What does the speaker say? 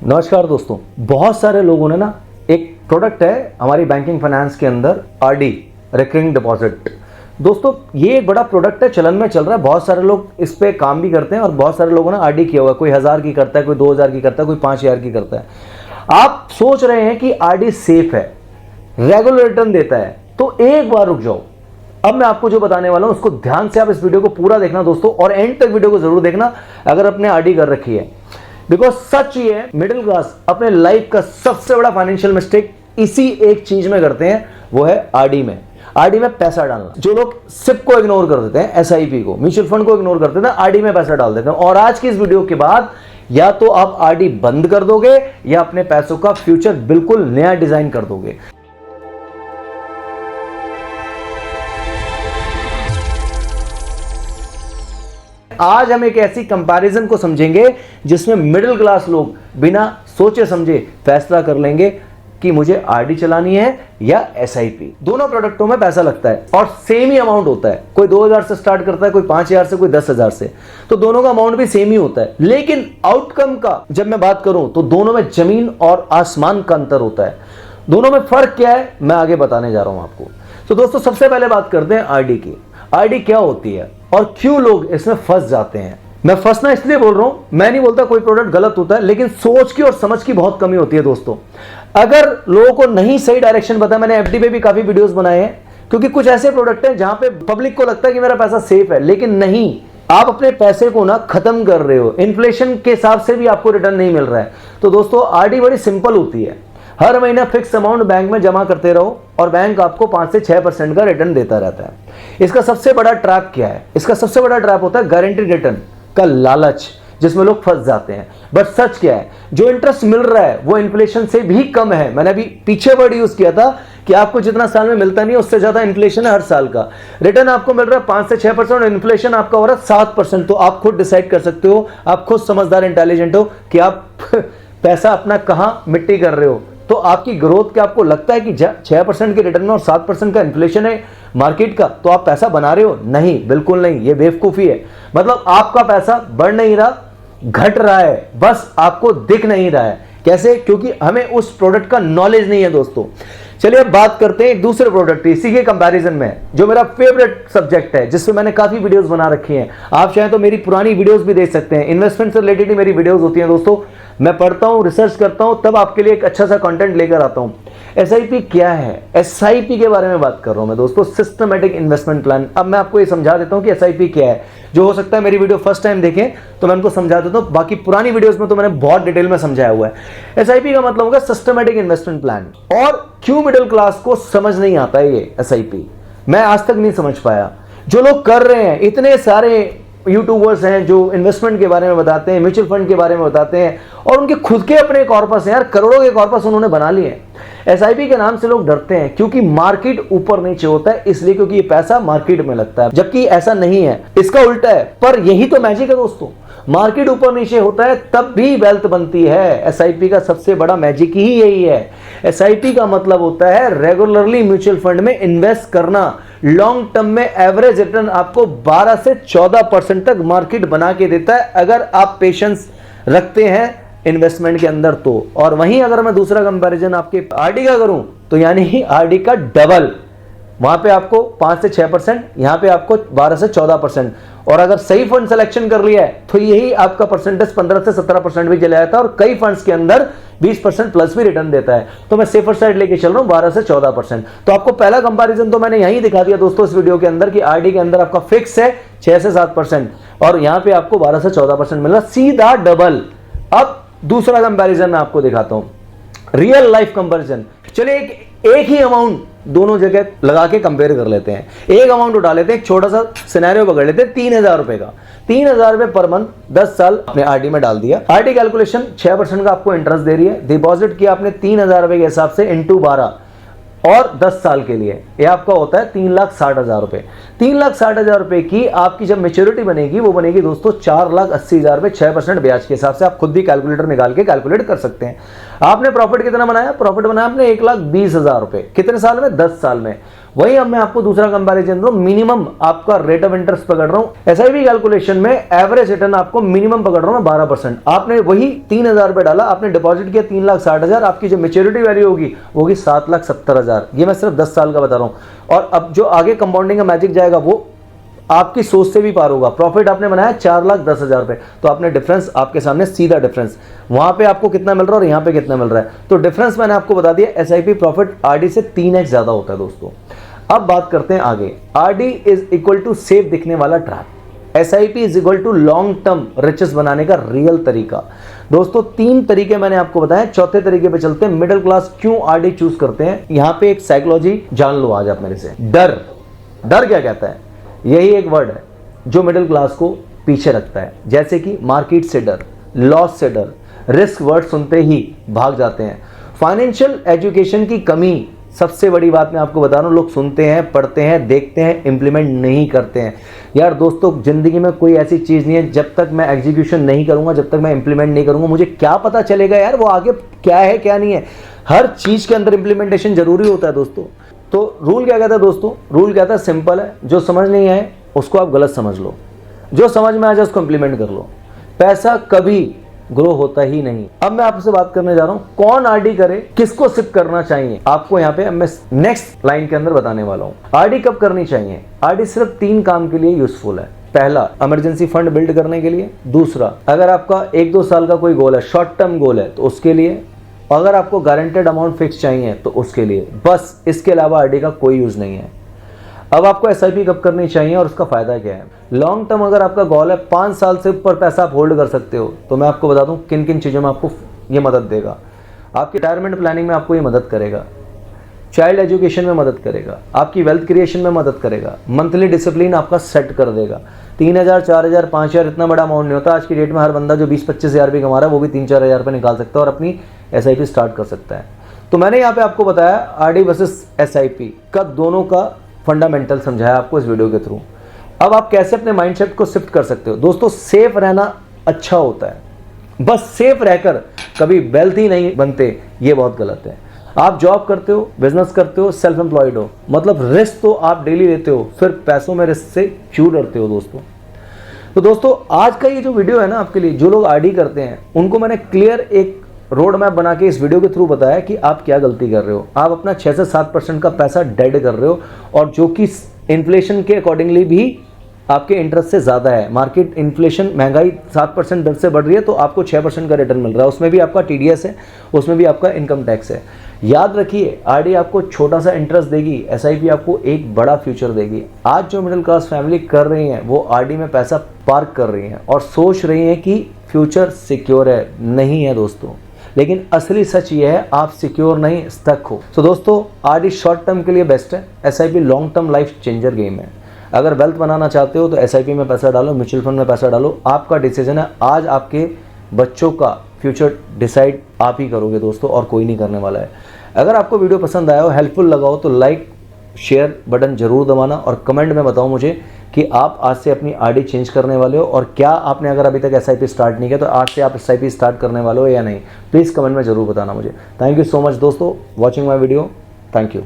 नमस्कार दोस्तों, बहुत सारे लोगों ने ना एक प्रोडक्ट है हमारी बैंकिंग फाइनेंस के अंदर आरडी रिकरिंग डिपॉजिट। दोस्तों ये एक बड़ा प्रोडक्ट है, चलन में चल रहा है, बहुत सारे लोग इस पे काम भी करते हैं और बहुत सारे लोगों ने आरडी किया हुआ है। कोई 1000 की करता है, कोई 2000 की करता है, कोई 5000 की करता है। आप सोच रहे हैं कि आरडी सेफ है, रेगुलर रिटर्न देता है, तो एक बार रुक जाओ। अब मैं आपको जो बताने वाला हूं उसको ध्यान से आप इस वीडियो को पूरा देखना दोस्तों, और एंड तक वीडियो को जरूर देखना अगर आपने आरडी कर रखी है। बिकॉज सच ये है, मिडिल क्लास अपने लाइफ का सबसे बड़ा फाइनेंशियल मिस्टेक इसी एक चीज में करते हैं, वो है आरडी में। आरडी में पैसा डालना। जो लोग सिप को इग्नोर कर देते हैं, एसआईपी को, म्यूचुअल फंड को इग्नोर करते हैं, आरडी में पैसा डाल देते हैं। और आज की इस वीडियो के बाद या तो आप आरडी बंद कर दोगे या अपने पैसों का फ्यूचर बिल्कुल नया डिजाइन कर दोगे। आज हम एक ऐसी कंपैरिजन को समझेंगे जिसमें मिडिल क्लास लोग बिना सोचे समझे फैसला कर लेंगे कि मुझे आरडी चलानी है या एसआईपी। दोनों प्रोडक्टों में पैसा लगता है और सेम ही अमाउंट होता है। कोई 2000 से स्टार्ट करता है, कोई 5000 से, कोई 10,000 से, तो दोनों का अमाउंट भी सेम ही होता है। लेकिन आउटकम का जब मैं बात करूं तो दोनों में जमीन और आसमान का अंतर होता है। दोनों में फर्क क्या है मैं आगे बताने जा रहा हूं आपको। तो दोस्तों सबसे पहले बात करते हैं आरडी की। आरडी क्या होती है और क्यों लोग इसमें फंस जाते हैं। मैं फंसना इसलिए बोल रहा हूं, मैं नहीं बोलता कोई प्रोडक्ट गलत होता है, लेकिन सोच की और समझ की बहुत कमी होती है दोस्तों। अगर लोगों को नहीं सही डायरेक्शन पता, मैंने एफडी पे भी काफी वीडियोस बनाए हैं, क्योंकि कुछ ऐसे प्रोडक्ट हैं जहां पे पब्लिक को लगता है कि मेरा पैसा सेफ है, लेकिन नहीं, आप अपने पैसे को ना खत्म कर रहे हो। इन्फ्लेशन के हिसाब से भी आपको रिटर्न नहीं मिल रहा है। तो दोस्तों आरडी बड़ी सिंपल होती है। हर महीना फिक्स अमाउंट बैंक में जमा करते रहो और बैंक आपको 5 से 6% का रिटर्न देता रहता है। इसका सबसे बड़ा ट्रैप क्या है? इसका सबसे बड़ा ट्रैप होता है गारंटीड रिटर्न का लालच, जिसमें लोग फंस जाते हैं। बट सच क्या है, जो इंटरेस्ट मिल रहा है वो इन्फ्लेशन से भी कम है। मैंने अभी पीछे वर्ड यूज किया था कि आपको जितना साल में मिलता नहीं है उससे ज्यादा इन्फ्लेशन है हर साल का। रिटर्न आपको मिल रहा है 5 से 6% और इन्फ्लेशन आपका हो रहा है 7%। तो आप खुद डिसाइड कर सकते हो, आप खुद समझदार इंटेलिजेंट हो कि आप पैसा अपना कहां मिट्टी कर रहे हो। तो आपकी ग्रोथ क्या आपको लगता है कि 6% के रिटर्न और 7% का इन्फ्लेशन है मार्केट का, तो आप पैसा बना रहे हो? नहीं, बिल्कुल नहीं, ये बेवकूफी है। मतलब आपका पैसा बढ़ नहीं रहा, घट रहा है, बस आपको दिख नहीं रहा है। कैसे? क्योंकि हमें उस प्रोडक्ट का नॉलेज नहीं है दोस्तों। चलिए अब बात करते हैं एक दूसरे प्रोडक्ट की, इसी के कंपैरिजन में, जो मेरा फेवरेट सब्जेक्ट है, जिसमें मैंने काफी वीडियोस बना रखी हैं। आप चाहें तो मेरी पुरानी वीडियोस भी देख सकते हैं। इन्वेस्टमेंट से रिलेटेड ही मेरी वीडियोस होती हैं दोस्तों। मैं पढ़ता हूं, रिसर्च करता हूं, तब आपके लिए एक अच्छा सा कंटेंट लेकर आता हूं। एसआईपी क्या है? एसआईपी के बारे में बात कर रहा हूं मैं दोस्तों, सिस्टमैटिक इन्वेस्टमेंट प्लान। अब मैं आपको ये समझा देता हूं कि एसआईपी क्या है। जो हो सकता है मेरी वीडियो फर्स्ट टाइम देखें तो मैं उनको समझा देता हूं, बाकी पुरानी वीडियोस में तो मैंने बहुत डिटेल में समझाया हुआ है। एसआईपी का मतलब होगा सिस्टमैटिक इन्वेस्टमेंट प्लान। और क्यों मिडिल क्लास को समझ नहीं आता है ये एसआईपी, मैं आज तक नहीं समझ पाया। जो लोग कर रहे हैं, इतने सारे यूट्यूबर्स हैं जो इन्वेस्टमेंट के बारे में बताते हैं, म्यूचुअल फंड के बारे में बताते हैं, और उनके खुद के अपने कॉर्पस हैं यार, करोड़ों के कॉर्पस उन्होंने बना लिए हैं। एसआईपी के नाम से लोग डरते हैं क्योंकि मार्केट ऊपर नीचे होता है, इसलिए, क्योंकि ये पैसा मार्केट में लगता है, जबकि ऐसा नहीं है, इसका उल्टा है। पर यही तो मैजिक है दोस्तों, मार्केट ऊपर नीचे होता है तब भी वेल्थ बनती है। एसआईपी का सबसे बड़ा मैजिक ही यही है। एसआईपी का मतलब होता है रेगुलरली म्यूचुअल फंड में इन्वेस्ट करना। लॉन्ग टर्म में एवरेज रिटर्न आपको 12 से 14% तक मार्केट बना के देता है, अगर आप पेशेंस रखते हैं इन्वेस्टमेंट के अंदर तो। और वहीं अगर मैं दूसरा कंपैरिजन आपके आरडी का करूं तो यानी आरडी का डबल, वहां पे आपको 5 से 6%, यहां पे आपको 12 से 14%। और अगर सही फंड सिलेक्शन कर लिया है तो यही आपका परसेंटेज 15 से 17% भी चला जाता है, और कई फंड्स के अंदर 20% प्लस भी रिटर्न देता है। तो मैं सेफर साइड लेके चल रहा हूं 12 से 14%। तो आपको पहला कंपैरिजन तो मैंने यही दिखा दिया दोस्तों इस वीडियो के अंदर कि आरडी के अंदर आपका फिक्स है 6 से 7% और यहां पे आपको 12 से 14% मिल रहा, सीधा डबल। अब दूसरा कंपैरिजन मैं आपको दिखाता हूं, रियल लाइफ कंपैरिजन। चलिए एक ही अमाउंट दोनों जगह लगा के कंपेयर कर लेते हैं। एक अमाउंट उठा लेते हैं, एक छोटा सा सिनेरियो पकड़ लेते हैं 3000 रुपए का। 3000 रुपए पर मंथ 10 साल आपने आरडी में डाल दिया। आरडी कैलकुलेशन 6% का आपको इंटरेस्ट दे रही है। डिपॉजिट किया आपने 3000 रुपए के हिसाब से इंटू 12 और 10 साल के लिए, ये आपका होता है 3,60,000 रुपए। 3,60,000 रुपए की आपकी जब मेच्योरिटी बनेगी वो बनेगी दोस्तों 4,80,000 रुपए 6% ब्याज के हिसाब से। आप खुद भी कैलकुलेटर निकाल के कैलकुलेट कर सकते हैं। आपने प्रॉफिट कितना बनाया? प्रॉफिट बनाया आपने 1,20,000 रुपए। कितने साल में? 10 साल में। वही अब मैं आपको दूसरा कंपैरिजन दूं, मिनिमम आपका रेट ऑफ इंटरेस्ट पकड़ रहा हूं एसआईपी कैलकुलेशन में, एवरेज रिटर्न आपको मिनिमम पकड़ रहा हूं मैं 12%। आपने वही 3,000 रुपए डाला, आपने डिपॉजिट किया 3,60,000, आपकी जो मेच्योरिटी वैल्यू होगी 7,70,000। ये मैं सिर्फ 10 साल का बता रहा हूं। और अब जो आगे कंपाउंडिंग का मैजिक जाएगा वो आपकी सोच से भी पार होगा। प्रॉफिट आपने बनाया 4,10,000 रुपए, तो आपने डिफरेंस आपके सामने सीधा डिफरेंस, वहां पे आपको कितना मिल रहा है और यहां पे कितना मिल रहा है, तो डिफरेंस मैंने आपको बता दिया। एसआईपी प्रॉफिट आरडी से 3x ज्यादा होता है दोस्तों। अब बात करते हैं आगे। RD is equal to safe दिखने वाला ट्रैप, SIP is equal to long term riches बनाने का रियल तरीका। दोस्तों 3 तरीके मैंने आपको बताया, चौथे तरीके पे चलते हैं। मिडिल क्लास क्यों आरडी चूज करते हैं, यहां पे एक साइकोलॉजी जान लो आज आप मेरे से। डर, डर क्या कहता है, यही एक वर्ड है जो मिडिल क्लास को पीछे रखता है। जैसे कि मार्केट से डर, लॉस से डर, रिस्क वर्ड सुनते ही भाग जाते हैं। फाइनेंशियल एजुकेशन की कमी सबसे बड़ी बात मैं आपको बता रहा हूं, लोग सुनते हैं, पढ़ते हैं, देखते हैं, इंप्लीमेंट नहीं करते हैं। यार दोस्तों जिंदगी में कोई ऐसी चीज नहीं है जब तक मैं एग्जीक्यूशन नहीं करूंगा, जब तक मैं इंप्लीमेंट नहीं करूंगा, मुझे क्या पता चलेगा यार वो आगे क्या है क्या नहीं है। हर चीज के अंदर इंप्लीमेंटेशन जरूरी होता है दोस्तों। तो रूल क्या कहता है दोस्तों, रूल कहता है सिंपल है, जो समझ नहीं आए उसको आप गलत समझ लो, जो समझ में आ जाए उसको इंप्लीमेंट कर लो। पैसा कभी ग्रो होता ही नहीं। अब मैं आपसे बात करने जा रहा हूं कौन आरडी करे, किसको सिप करना चाहिए, आपको यहां पे मैं नेक्स्ट लाइन के अंदर बताने वाला हूं। आरडी कब करनी चाहिए, आरडी सिर्फ 3 काम के लिए यूजफुल है। पहला, इमरजेंसी फंड बिल्ड करने के लिए। दूसरा, अगर आपका 1-2 साल का कोई गोल है, शॉर्ट टर्म गोल है, तो उसके लिए। अगर आपको गारंटेड अमाउंट फिक्स चाहिए तो उसके लिए, बस। इसके अलावा आरडी का कोई यूज नहीं है। अब आपको एसआईपी कब करनी चाहिए और उसका फायदा क्या है। लॉन्ग टर्म अगर आपका गोल है, 5 साल से ऊपर पैसा आप होल्ड कर सकते हो, तो मैं आपको बता दूं किन किन चीज़ों में आपको ये मदद देगा। आपकी रिटायरमेंट प्लानिंग में आपको ये मदद करेगा, चाइल्ड एजुकेशन में मदद करेगा, आपकी वेल्थ क्रिएशन में मदद करेगा, मंथली डिसिप्लिन आपका सेट कर देगा। 3,000, 4,000, 5,000 इतना बड़ा अमाउंट नहीं होता। आज की डेट में हर बंदा जो 20-25 हज़ार भी कमा रहा है वो भी 3-4 हज़ार रुपये निकाल सकता है और अपनी एसआईपी स्टार्ट कर सकता है। तो मैंने यहाँ पे आपको बताया आरडी वर्सेस एसआईपी का दोनों का फंडामेंटल समझाया आपको इस वीडियो के थ्रू। अब आप कैसे अपने माइंडसेट को शिफ्ट कर सकते हो। दोस्तों सेफ रहना अच्छा होता है, बस सेफ रहकर कभी वेल्थी नहीं बनते, ये बहुत गलत है। आप जॉब करते हो, बिजनेस करते हो, सेल्फ एम्प्लॉयड हो, मतलब रिस्क तो आप डेली लेते हो, फिर पैसों में रिस्क से क्यों डरते हो दोस्तों। तो दोस्तों आज का ये जो वीडियो है ना आपके लिए, जो लोग आरडी करते हैं उनको मैंने क्लियर एक रोड मैप बना के इस वीडियो के थ्रू बताया कि आप क्या गलती कर रहे हो। आप अपना 6 से 7% का पैसा डेड कर रहे हो, और जो कि इन्फ्लेशन के अकॉर्डिंगली भी आपके इंटरेस्ट से ज़्यादा है। मार्केट इन्फ्लेशन, महंगाई 7% दर से बढ़ रही है, तो आपको 6% का रिटर्न मिल रहा है। उसमें भी आपका टीडीएस है, उसमें भी आपका इनकम टैक्स है। याद रखिए आरडी आपको छोटा सा इंटरेस्ट देगी, एसआईपी आपको एक बड़ा फ्यूचर देगी। आज जो मिडिल क्लास फैमिली कर रही हैं वो आरडी में पैसा पार्क कर रही हैं और सोच रही हैं कि फ्यूचर सिक्योर है। नहीं है दोस्तों, लेकिन असली सच ये है आप सिक्योर नहीं, स्टक हो। तो दोस्तों आरडी शॉर्ट टर्म के लिए बेस्ट है, SIP long term life changer game है। अगर वेल्थ बनाना चाहते हो तो एसआईपी में पैसा डालो, म्यूचुअल फंड में पैसा डालो, आपका डिसीजन है। आज आपके बच्चों का फ्यूचर डिसाइड आप ही करोगे दोस्तों, और कोई नहीं करने वाला है। अगर आपको वीडियो पसंद आया हो, हेल्पफुल लगा हो, तो लाइक शेयर बटन जरूर दबाना और कमेंट में बताओ मुझे कि आप आज से अपनी आरडी चेंज करने वाले हो, और क्या आपने अगर अभी तक एसआईपी स्टार्ट नहीं किया तो आज से आप एसआईपी स्टार्ट करने वाले हो या नहीं। प्लीज़ कमेंट में जरूर बताना मुझे। थैंक यू सो मच दोस्तों, watching my video. Thank you.